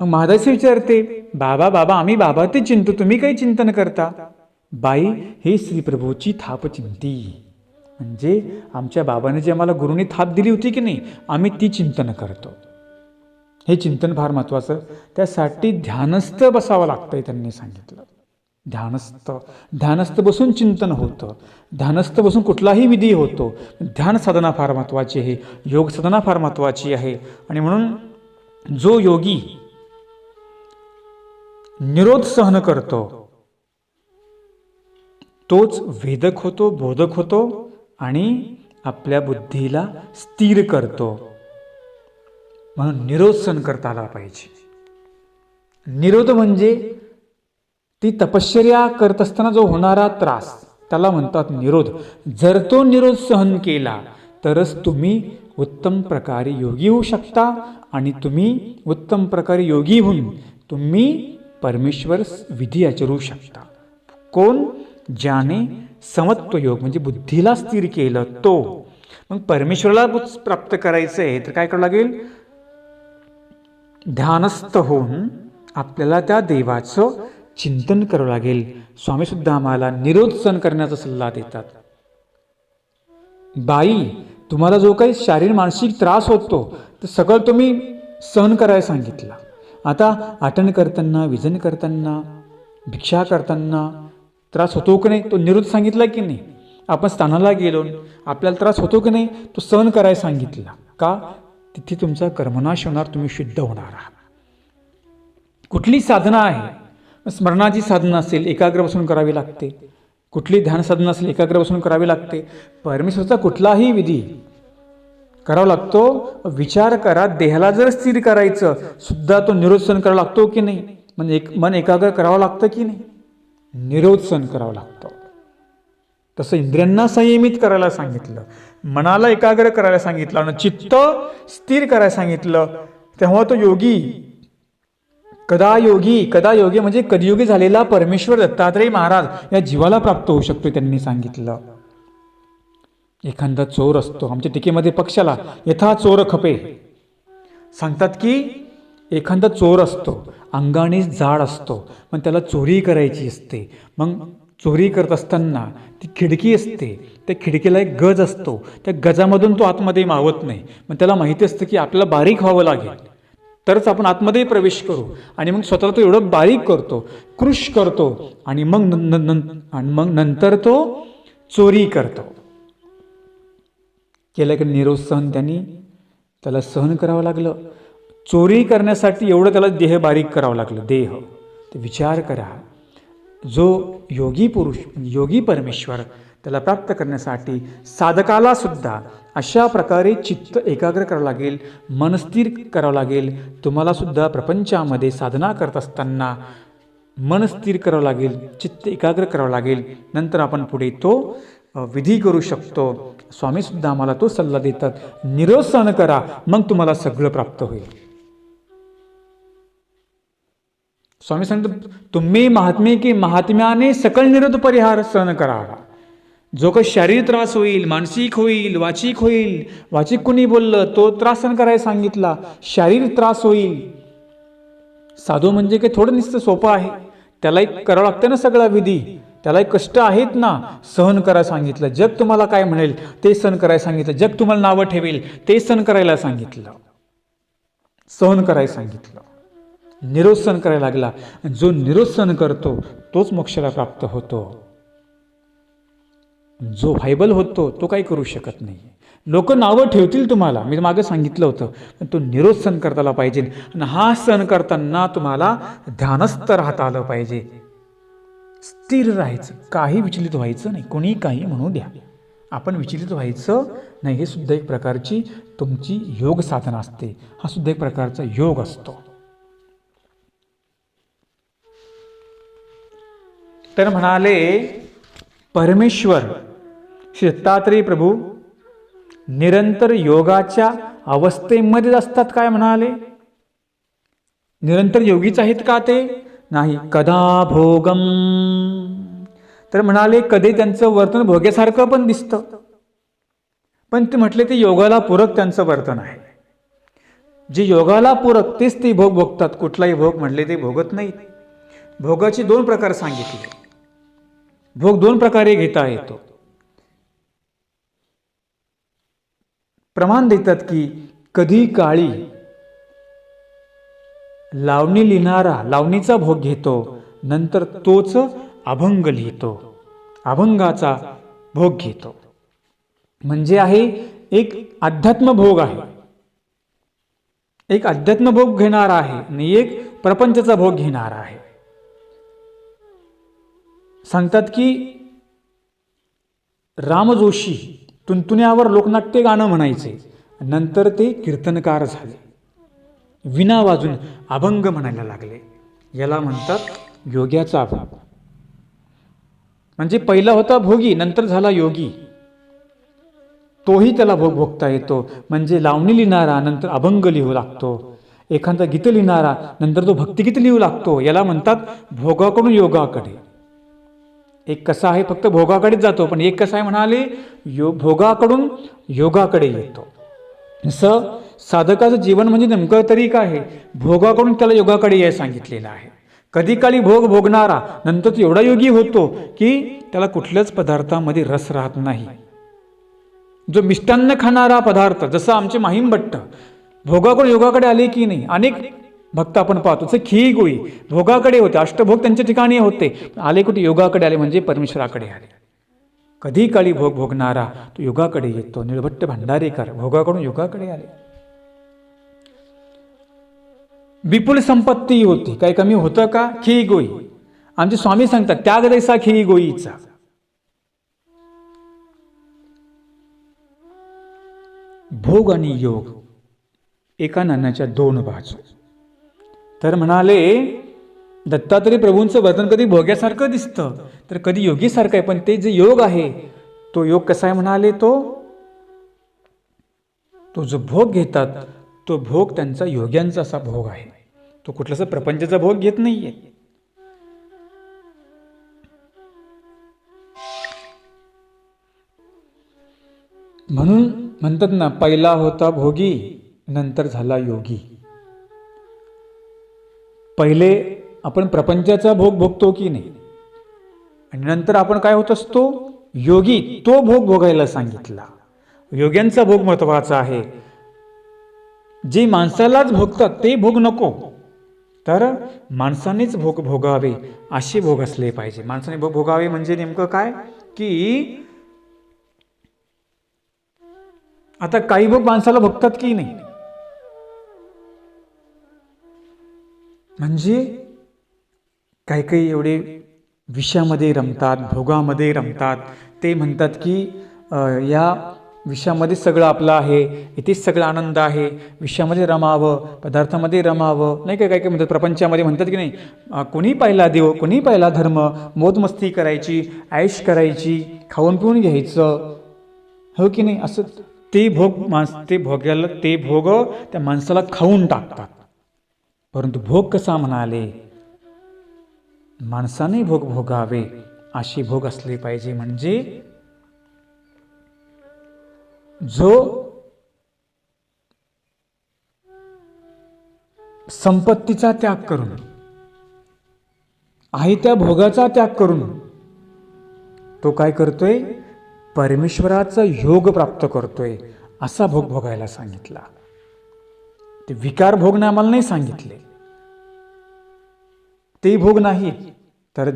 महादासी विचारते, बाबा आम्ही बाबा ते चिंतू, तुम्ही काही चिंतन करता. बाई हे श्रीप्रभूची थाप चिंती. म्हणजे आमच्या बाबाने जी आम्हाला गुरुनी थाप दिली होती की नाही, आम्ही ती चिंतन करतो. हे चिंतन फार महत्त्वाचं. त्यासाठी ध्यानस्थ बसावं लागतंय त्यांनी सांगितलं. ध्यानस्थ बसून चिंतन होतं, ध्यानस्थ बसून कुठलाही विधी होतो. ध्यान साधना फार महत्त्वाची आहे, योग साधना फार महत्त्वाची आहे. आणि म्हणून जो योगी निरोध सहन करतो तोच वेदक होतो, बोधक होतो आणि आपल्या बुद्धीला स्थिर करतो. म्हणून निरोध सहन करता आला पाहिजे. निरोध म्हणजे ती तपश्चर्या करत असताना जो होणारा त्रास, त्याला म्हणतात निरोध. जर तो निरोध सहन केला तरच तुम्ही उत्तम प्रकारे योगी होऊ शकता आणि तुम्ही उत्तम प्रकारे योगी होऊन तुम्ही परमेश्वर विधी आचरू शकता. कोण, ज्याने समत्व योग म्हणजे बुद्धीला स्थिर केलं तो. मग परमेश्वराला प्राप्त करायचं आहे तर काय करावं लागेल, ध्यानस्थ होऊन आपल्याला त्या देवाचं चिंतन करावं लागेल. स्वामी सुद्धा आम्हाला निरोध सहन करण्याचा सल्ला देतात. बाई, तुम्हाला जो काही शारीरिक मानसिक त्रास होतो तर सगळं तुम्ही सहन करायला सांगितलं. आता आटण करताना, विजन करताना, भिक्षा करताना त्रास होतो की नाही तो निरोध सांगितला की नाही. आपण स्थानाला गेलो, आपल्याला त्रास होतो की नाही तो सहन करायला सांगितला. का, तिथे तुमचा कर्मनाश होणार, तुम्ही शुद्ध होणार आहात. कुठली साधना आहे, स्मरणाची साधना असेल एकाग्र बसून करावी लागते, कुठली ध्यान साधना असेल एकाग्र बसून करावी लागते. परमेश्वराचा कुठलाही विधी करावा लागतो. विचार करा, देहाला जर स्थिर करायचं सुद्धा तो निरोध सहन करावा लागतो की नाही. म्हणजे मन एकाग्र करावं लागतं की नाही, निरोध सहन करावा लागतो. तसं इंद्रियांना संयमित करायला सांगितलं, मनाला एकाग्र करायला सांगितलं आणि चित्त स्थिर करायला सांगितलं. तेव्हा तो योगी, कदा योगी म्हणजे कदयोगी झालेला परमेश्वर दत्तात्रय महाराज या जीवाला प्राप्त होऊ शकतो त्यांनी सांगितलं. एखादा चोर असतो, आमच्या टीकेमध्ये पक्षाला यथा चोर खपे सांगतात की एखादा चोर असतो, अंगाने जाड असतो, पण त्याला चोरी करायची असते. मग चोरी करत असताना ती खिडकी असते, त्या खिडकीला एक गज असतो, त्या गजामधून तो आतमध्ये मावत नाही. मग त्याला माहिती असतं की आपल्याला बारीक व्हावं लागेल, तरच आपण आतमध्ये प्रवेश करू. आणि मग स्वतःला तो एवढं बारीक करतो, कृश करतो, आणि मग नंतर तो चोरी करतो. केलं की निरोध सहन त्याला सहन करावं लागलं. चोरी करण्यासाठी एवढं त्याला देह बारीक करावं लागलं. देह ते विचार करा. जो योगी पुरुष, योगी परमेश्वर, त्याला प्राप्त करण्यासाठी साधकाला सुद्धा अशा प्रकारे चित्त एकाग्र करावं लागेल, मन स्थिर करावं लागेल. तुम्हाला सुद्धा प्रपंचामध्ये साधना करत असताना मन स्थिर करावं लागेल, चित्त एकाग्र करावं लागेल. नंतर आपण पुढे तो विधी करू शकतो. स्वामीसुद्धा आम्हाला तो सल्ला देतात, निरोध सहन करा, मग तुम्हाला सगळं प्राप्त होईल. स्वामी सांगतात, तुम्ही महात्मे की महात्म्याने सकल निरोध परिहार सहन करावा. जो काही शारीरिक त्रास होईल, मानसिक होईल, वाचिक होईल, वाचिक कुणी बोललं तो त्रास सहन करायला सांगितला, शारीरिक त्रास होईल. साधू म्हणजे काही थोडं नुसतं सोपं आहे, त्याला एक करावं लागतं ना सगळा विधी, त्याला एक कष्ट आहेत ना. सहन करायला सांगितलं. जग तुम्हाला काय म्हणेल ते सहन करायला सांगितलं. जग तुम्हाला नावं ठेवेल ते सहन करायला सांगितलं. सहन करायला सांगितलं. निरोध सहन करायला लागला. जो निरोध सहन करतो तोच मोक्षाला प्राप्त होतो. जो व्हायबल होतो तो काही करू शकत नाही. लोक नावं ठेवतील तुम्हाला, मी मागे सांगितलं होतं, पण तो निरोध सहन करता आला पाहिजे. आणि हा सहन करताना तुम्हाला ध्यानस्थ राहता आलं पाहिजे. स्थिर राहायचं, काही विचलित व्हायचं नाही. कोणी काही म्हणू द्या, आपण विचलित व्हायचं नाही. हे सुद्धा एक प्रकारची तुमची योग साधना असते. हा सुद्धा एक प्रकारचा योग असतो. तर म्हणाले परमेश्वर श्री दत्तात्रेय प्रभू निरंतर योगाच्या अवस्थेमध्येच असतात. काय म्हणाले, निरंतर योगीच आहेत का ते? नाही. कदा भोगम, तर म्हणाले कधी त्यांचं वर्तन भोग्यासारखं पण दिसतं, पण ते म्हटले ते योगाला पूरक त्यांचं वर्तन आहे. जे योगाला पूरक तेच ते भोग भोगतात. कुठलाही भोग म्हणले ते भोगत नाहीत. भोगाचे दोन प्रकार सांगितले. भोग दोन प्रकारे घेता येतो. प्रमाण देतात की कधी काळी लावणी लिहिणारा लावणीचा भोग घेतो, नंतर तोच अभंग लिहितो, अभंगाचा भोग घेतो. म्हणजे आहे एक अध्यात्म भोग आहे, एक अध्यात्म भोग घेणारा आहे आणि एक प्रपंचाचा भोग घेणारा आहे. सांगतात की राम जोशी तुंतुण्यावर लोकनाट्य गाणं म्हणायचे, नंतर ते कीर्तनकार झाले, विना वाजून अभंग म्हणायला लागले. याला म्हणतात योग्याचा अभंग. म्हणजे पहिला होता भोगी, नंतर झाला योगी. तोही त्याला भोग भोगता येतो. म्हणजे लावणी लिहिणारा नंतर अभंग लिहू लागतो, एखादा गीत लिहिणारा नंतर तो भक्तिगीत लिहू लागतो. याला म्हणतात भोगाकडून योगाकडे. एक कसा आहे फक्त भोगाकडेच जातो, पण एक कसा आहे म्हणाले भोगाकडून योगाकडे येतो. असं साधकाचं जीवन म्हणजे नेमकं तरी काय आहे, भोगाकडून त्याला योगाकडे यायला सांगितलेलं आहे. कधी काळी भोग भोगणारा नंतर तो एवढा योगी होतो की त्याला कुठल्याच पदार्थामध्ये रस राहत नाही. जो मिष्टान्न खाणारा पदार्थ, जसं आमचे माहीम भट्ट भोगाकडून योगाकडे आले की नाही, अनेक भक्त आपण पाहतो. जसे खी गोई भोगाकडे होते, अष्टभोग त्यांच्या ठिकाणी होते, आले कुठे योगाकडे आले, म्हणजे परमेश्वराकडे आले. कधी काळी भोग भोगणारा तो योगाकडे येतो. निळभट्ट भंडारेकर भोगाकडून योगाकडे आले. विपुल संपत्ती होती, काही कमी होतं का? खी गोई. आमचे स्वामी सांगतात त्याग दैसा खी गोईचा. भोग आणि योग एका नाण्याच्या दोन बाजू. तर म्हणाले दत्तात्रेय प्रभूंचं वर्तन कधी भोग्यासारखं दिसतं तर कधी योगीसारखं आहे. पण ते जे योग आहे तो योग कसा आहे म्हणाले, तो जो भोग घेतात तो भोग त्यांचा योग्यांचा असा भोग आहे. तो कुठलासा प्रपंचाचा भोग घेत नाहीये. म्हणून म्हणतात ना, पहिला होता भोगी नंतर झाला योगी. पहिले आपण प्रपंचाचा भोग भोगतो की नाही, आणि नंतर आपण काय होत असतो योगी. तो भोग भोगायला सांगितला. योग्यांचा भोग महत्वाचा आहे. जे माणसालाच भोगतात ते भोग नको, तर माणसानेच भोग भोगावे असे भोग असले पाहिजे. माणसाने भोग भोगावे म्हणजे नेमकं काय की आता काही भोग माणसाला भोगतात की नाही, म्हणजे काही काही एवढे विषयामध्ये रमतात, भोगामध्ये रमतात. ते म्हणतात की या विषयामध्ये सगळं आपलं आहे, इथेच सगळं आनंद आहे, विषयामध्ये रमावं, पदार्थामध्ये रमावं, नाही काय काय काय म्हणतात, प्रपंचामध्ये म्हणतात की नाही, कोणी पाहिला देव, कोणी पाहिला धर्म, मोजमस्ती करायची, ऐश करायची, खाऊन पिऊन घ्यायचं, हो की नाही. असं ते भोग ते भोग्याला ते भोग त्या माणसाला खाऊन टाकतात. परंतु भोग कसा म्हणाले, माणसाने भोग भोगावे अशी भोग असले पाहिजे. म्हणजे जो संपत्तीचा त्याग करून, आहे त्या भोगाचा त्याग करून तो काय करतोय, परमेश्वराचा योग प्राप्त करतोय, असा भोग भोगायला सांगितला. ते विकार भोगणे आम्हाला नाही सांगितले, ते भोग नाही, तर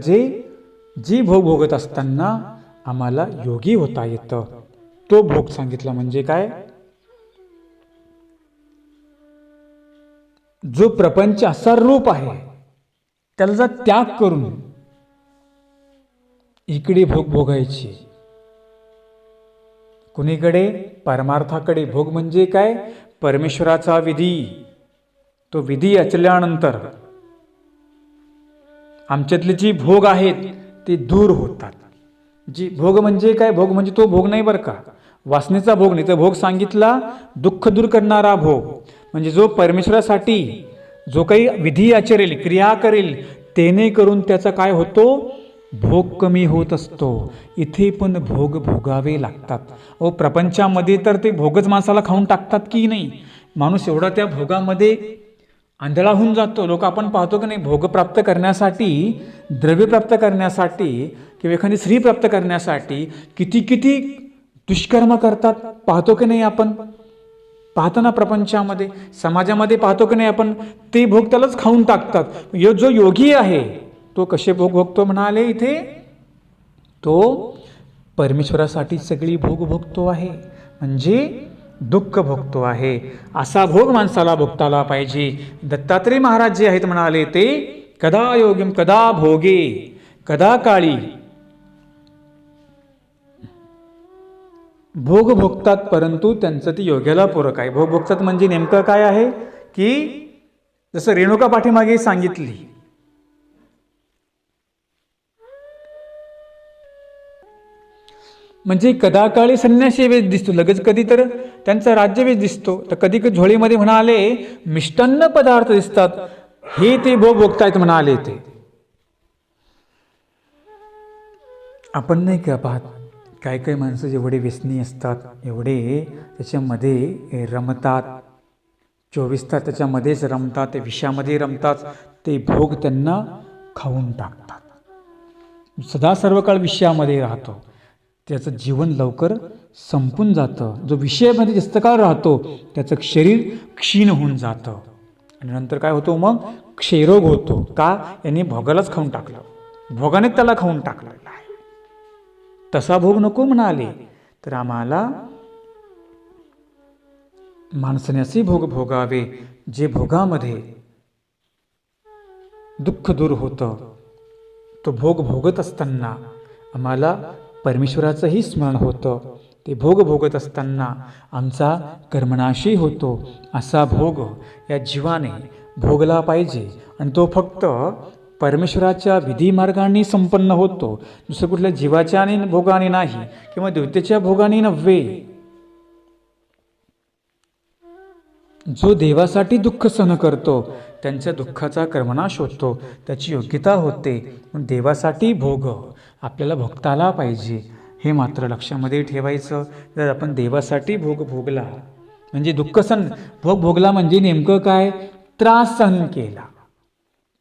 जी भोग भोगत असताना आम्हाला योगी होता येतं तो भोग सांगितला. म्हणजे काय, जो प्रपंच असा रूप आहे त्याचा त्याग करून इकडे भोग भोगायची, कुणीकडे परमार्थाकडे. भोग म्हणजे काय, परमेश्वराचा विधी, तो विधी आचरल्यानंतर आमच्यातले जी भोग आहेत ते दूर होतात. जी भोग म्हणजे काय, भोग म्हणजे तो भोग नाही बरं का, वासनेचा भोग नाही, तर भोग सांगितला दुःख दूर करणारा भोग. म्हणजे जो परमेश्वरासाठी जो काही विधी आचरेल, क्रिया करेल, तेने करून त्याचा काय होतो, भोग कमी होत असतो. इथे पण भोग भोगावे लागतात. प्रपंचामध्ये तर ते भोगच माणसाला खाऊन टाकतात की नाही. माणूस एवढा त्या भोगामध्ये आंधळा होऊन जातो. लोक आपण पाहतो की नाही, भोग प्राप्त करण्यासाठी, द्रव्य प्राप्त करण्यासाठी किंवा एखादी स्त्री प्राप्त करण्यासाठी किती किती दुष्कर्म करतात, पाहतो की नाही आपण. पाहतो ना प्रपंचामध्ये, समाजामध्ये पाहतो की नाही आपण. ते भोग त्यालाच खाऊन टाकतात. जो योगी आहे तो कसे भोग भोगतो म्हणाले इथे, तो परमेश्वरासाठी सगळी भोग भोगतो आहे, म्हणजे दुःख भोगतो आहे. असा भोग माणसाला भोगताला पाहिजे. दत्तात्रय महाराज जे आहेत म्हणाले ते कदा योग्यम कदा भोगे कदा काळी, भोग भोगतात परंतु त्यांचं ते योग्याला पूरक आहे. भोग भोगतात म्हणजे नेमकं काय आहे की जसं रेणुका पाठीमागे सांगितली, म्हणजे कदाकाळी संन्यासी वेश दिसतो, लगेच कधी तर त्यांचा राज्यवेश दिसतो, तर कधी कधी झोळीमध्ये म्हणाले मिष्टान्न पदार्थ दिसतात, हे ते भोग भोगतायत म्हणाले. ते आपण नाही का पाहत, काय काय माणसं एवढे व्यसनी असतात, एवढे त्याच्यामध्ये रमतात, 24 तास त्याच्यामध्येच रमतात, ते विषयामध्ये रमतात, ते भोग त्यांना खाऊन टाकतात. सदा सर्व काळ विषयामध्ये राहतो, त्याचं जीवन लवकर संपून जातं. जो विषयामध्ये जास्त काळ राहतो त्याचं शरीर क्षीण होऊन जातं आणि नंतर काय होतो, मग क्षयरोग होतो. का, यांनी भोगालाच खाऊन टाकलं, भोगाने त्याला खाऊन टाकलेला आहे. तसा भोग नको म्हणाले. तर आम्हाला माणसाने असे भोग भोगावे जे भोगामध्ये दुःख दूर होतं. तो भोग भोगत असताना आम्हाला परमेश्वराचंही स्मरण होतं. ते भोग भोगत असताना आमचा कर्मनाशी होतो. असा भोग या जीवाने भोगला पाहिजे आणि तो फक्त परमेश्वराच्या विधी मार्गाने संपन्न होतो, दुसऱ्या कुठल्या जीवाच्या भोगाने नाही किंवा देवतेच्या भोगाने नव्हे. जो देवासाठी दुःख सहन करतो त्यांच्या दुःखाचा कर्मनाश होतो, त्याची योग्यता होते. देवासाठी भोग आपल्याला भोगताला पाहिजे, हे मात्र लक्षामध्ये ठेवायचं. जर आपण देवासाठी भोग भोगला म्हणजे दुःख सहन, भोग भोगला म्हणजे नेमकं काय, त्रास सहन केला,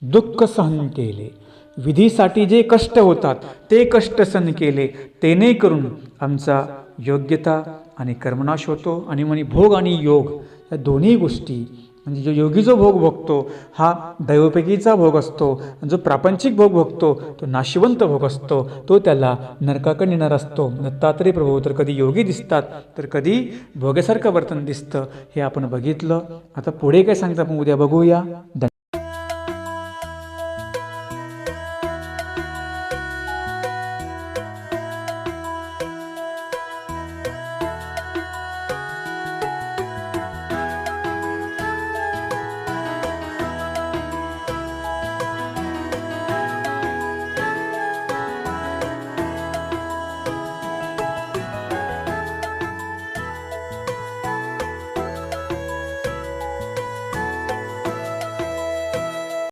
दुःख सहन केले, विधीसाठी जे कष्ट होतात ते कष्ट सहन केले, तेने करून आमचा योग्यता आणि कर्मनाश होतो. आणि म्हणे भोग आणि योग या दोन्ही गोष्टी म्हणजे जो योगी जो भोग भोगतो हा दैवपैकीचा भोग असतो, जो प्रापंचिक भोग भोगतो तो नाशिवंत भोग असतो, तो त्याला नरकाकडे नेणार असतो. दत्तात्रय प्रभू तर कधी योगी दिसतात तर कधी भोग्यासारखं वर्तन दिसतं, हे आपण बघितलं. आता पुढे काय सांगतं आपण उद्या बघूया.